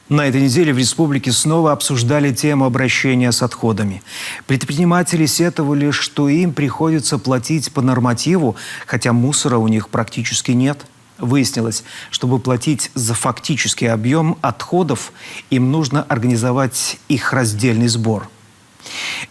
На этой неделе в республике снова обсуждали тему обращения с отходами. Предприниматели сетовали, что им приходится платить по нормативу, хотя мусора у них практически нет. Выяснилось, чтобы платить за фактический объем отходов, им нужно организовать их раздельный сбор.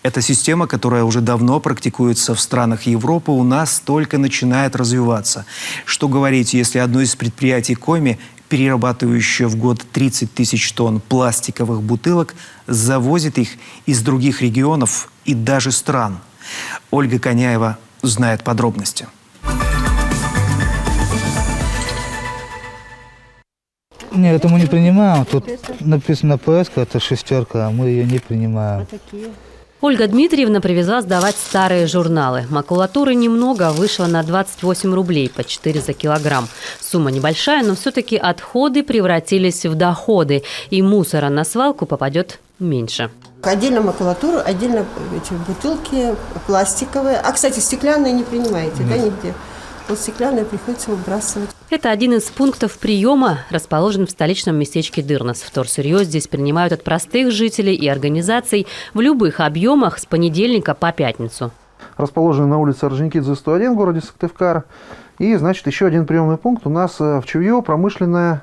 Эта система, которая уже давно практикуется в странах Европы, у нас только начинает развиваться. Что говорить, если одно из предприятий Коми, перерабатывающее в год 30 тысяч тонн пластиковых бутылок, завозит их из других регионов и даже стран. Ольга Коняева знает подробности. Нет, это мы не принимаем. Тут написано ПС, это шестерка, а мы ее не принимаем. Ольга Дмитриевна привезла сдавать старые журналы. Макулатуры немного, вышла на 28 рублей, по 4 за килограмм. Сумма небольшая, но все-таки отходы превратились в доходы, и мусора на свалку попадет меньше. Отдельно макулатуру, отдельно эти бутылки пластиковые. А, кстати, стеклянные не принимаете, да, нигде? Вот стеклянные приходится выбрасывать. Это один из пунктов приема, расположен в столичном местечке Дырнос. Вторсырье здесь принимают от простых жителей и организаций в любых объемах с понедельника по пятницу. Расположены на улице Орджоникидзе, 101 в городе Сыктывкар. И, значит, еще один приемный пункт у нас в Чувье, промышленная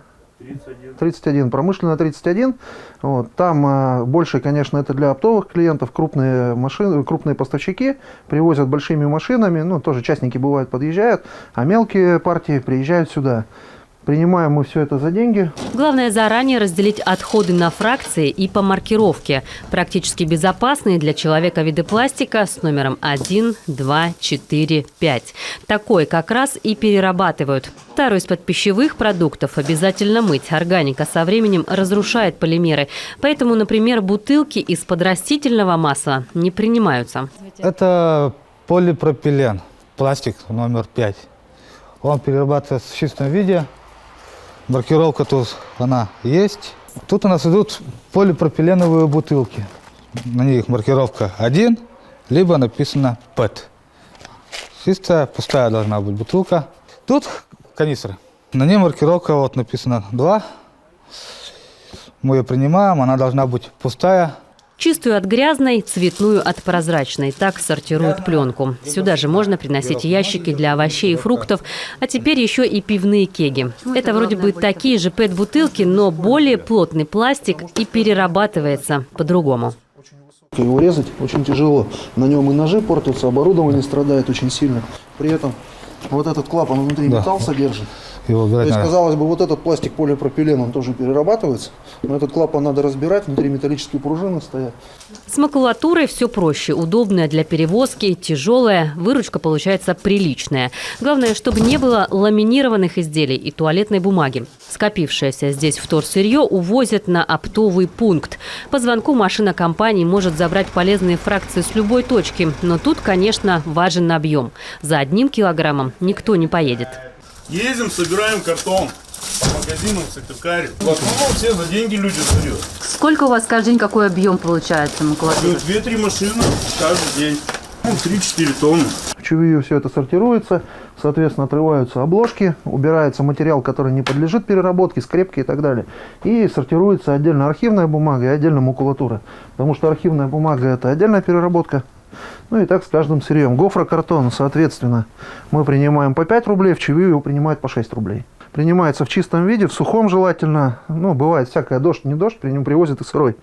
31. Промышленная 31. Вот. Там больше, конечно, это для оптовых клиентов. Крупные машины, крупные поставщики привозят большими машинами. Ну, тоже частники бывают, подъезжают. А мелкие партии приезжают сюда. Принимаем мы все это за деньги. Главное заранее разделить отходы на фракции и по маркировке. Практически безопасные для человека виды пластика с номером 1, 2, 4, 5. Такой как раз и перерабатывают. Тару из-под пищевых продуктов обязательно мыть. Органика со временем разрушает полимеры. Поэтому, например, бутылки из-под растительного масла не принимаются. Это полипропилен, пластик номер 5. Он перерабатывается в чистом виде. Маркировка тут она есть. Тут у нас идут полипропиленовые бутылки. На них маркировка 1, либо написано ПЭТ. Чистая, пустая должна быть бутылка. Тут канистры. На ней маркировка вот написано 2. Мы ее принимаем, она должна быть пустая. Чистую от грязной, цветную от прозрачной. Так сортируют пленку. Сюда же можно приносить ящики для овощей и фруктов, а теперь еще и пивные кеги. Это вроде бы такие же ПЭТ-бутылки, но более плотный пластик и перерабатывается по-другому. Его резать очень тяжело. На нем и ножи портятся, оборудование страдает очень сильно. При этом вот этот клапан внутри металл содержит. То есть, казалось бы, вот этот пластик полипропилен, он тоже перерабатывается, но этот клапан надо разбирать, внутри металлические пружины стоят. С макулатурой все проще, удобная для перевозки, тяжелая, выручка получается приличная. Главное, чтобы не было ламинированных изделий и туалетной бумаги. Скопившееся здесь вторсырье увозят на оптовый пункт. По звонку машина компании может забрать полезные фракции с любой точки, но тут, конечно, важен объем. За 1 килограммом никто не поедет. Ездим, собираем картон по магазинам в Сыктывкаре. В основном все за деньги люди сырье. Сколько у вас каждый день, какой объем получается макулатуры? 2-3 машины каждый день. 3-4 тонны. В Чувью все это сортируется, соответственно, отрываются обложки, убирается материал, который не подлежит переработке, скрепки и так далее. И сортируется отдельно архивная бумага и отдельно макулатура. Потому что архивная бумага – это отдельная переработка. Ну и так с каждым сырьем. Гофрокартон, соответственно, мы принимаем по 5 рублей, в Чувью его принимают по 6 рублей. Принимается в чистом виде, в сухом желательно. Ну, бывает всякое, дождь, не дождь, при нем привозят и сырой.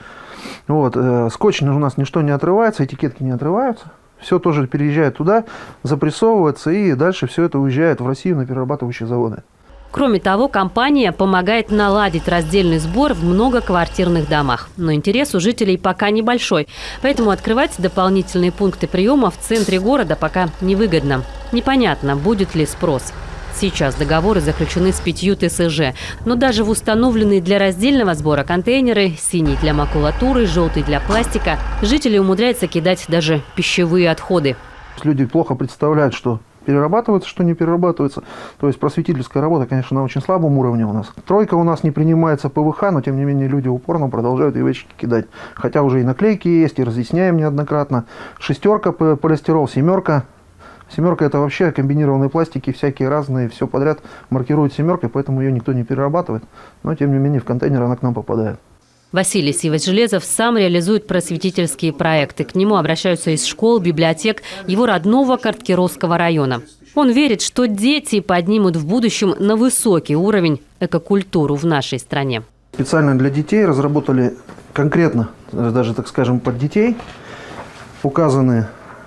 Вот. Скотч у нас ничто не отрывается, этикетки не отрываются. Все тоже переезжает туда, запрессовывается, и дальше все это уезжает в Россию на перерабатывающие заводы. Кроме того, компания помогает наладить раздельный сбор в многоквартирных домах. Но интерес у жителей пока небольшой. Поэтому открывать дополнительные пункты приема в центре города пока невыгодно. Непонятно, будет ли спрос. Сейчас договоры заключены с 5 ТСЖ. Но даже в установленные для раздельного сбора контейнеры, синий для макулатуры, желтый для пластика, жители умудряются кидать даже пищевые отходы. Люди плохо представляют, что перерабатывается, что не перерабатывается. То есть просветительская работа, конечно, на очень слабом уровне у нас. 3 у нас не принимается ПВХ, но тем не менее люди упорно продолжают ящики кидать. Хотя уже и наклейки есть, и разъясняем неоднократно. 6 полистирол, 7. 7 это вообще комбинированные пластики, всякие разные, все подряд маркируют 7, поэтому ее никто не перерабатывает. Но тем не менее в контейнер она к нам попадает. Василий Сивас-Железов сам реализует просветительские проекты. К нему обращаются из школ, библиотек его родного Карткировского района. Он верит, что дети поднимут в будущем на высокий уровень экокультуру в нашей стране. Специально для детей разработали конкретно, даже, так скажем, под детей, указаны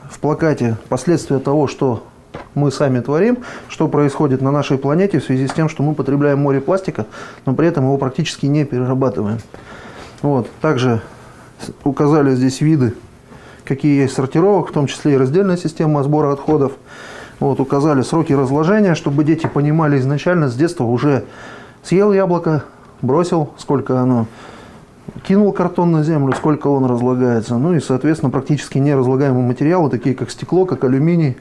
в плакате последствия того, что мы сами творим, что происходит на нашей планете в связи с тем, что мы потребляем море пластика, но при этом его практически не перерабатываем. Вот. Также указали здесь виды, какие есть сортировок, в том числе и раздельная система сбора отходов. Вот. Указали сроки разложения, чтобы дети понимали изначально с детства уже съел яблоко, бросил, сколько оно, кинул картон на землю, сколько он разлагается. Ну и, соответственно, практически неразлагаемые материалы, такие как стекло, как алюминий.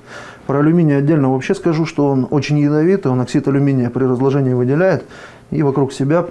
Про алюминий отдельно вообще скажу, что он очень ядовитый, он оксид алюминия при разложении выделяет и вокруг себя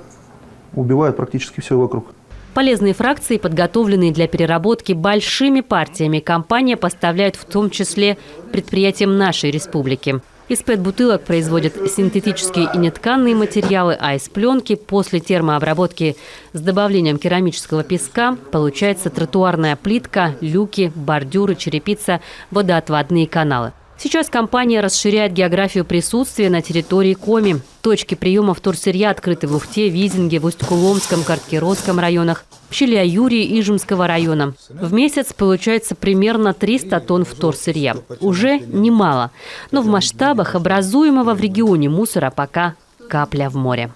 убивает практически все вокруг. Полезные фракции, подготовленные для переработки большими партиями, компания поставляет в том числе предприятиям нашей республики. Из ПЭТ-бутылок производят синтетические и нетканные материалы, а из пленки после термообработки с добавлением керамического песка получается тротуарная плитка, люки, бордюры, черепица, водоотводные каналы. Сейчас компания расширяет географию присутствия на территории Коми. Точки приема вторсырья открыты в Ухте, Визинге, в Усть-Куломском, Карткировском районах, в Щелиаюре и Ижемского района. В месяц получается примерно 300 тонн вторсырья. Уже немало. Но в масштабах образуемого в регионе мусора пока капля в море.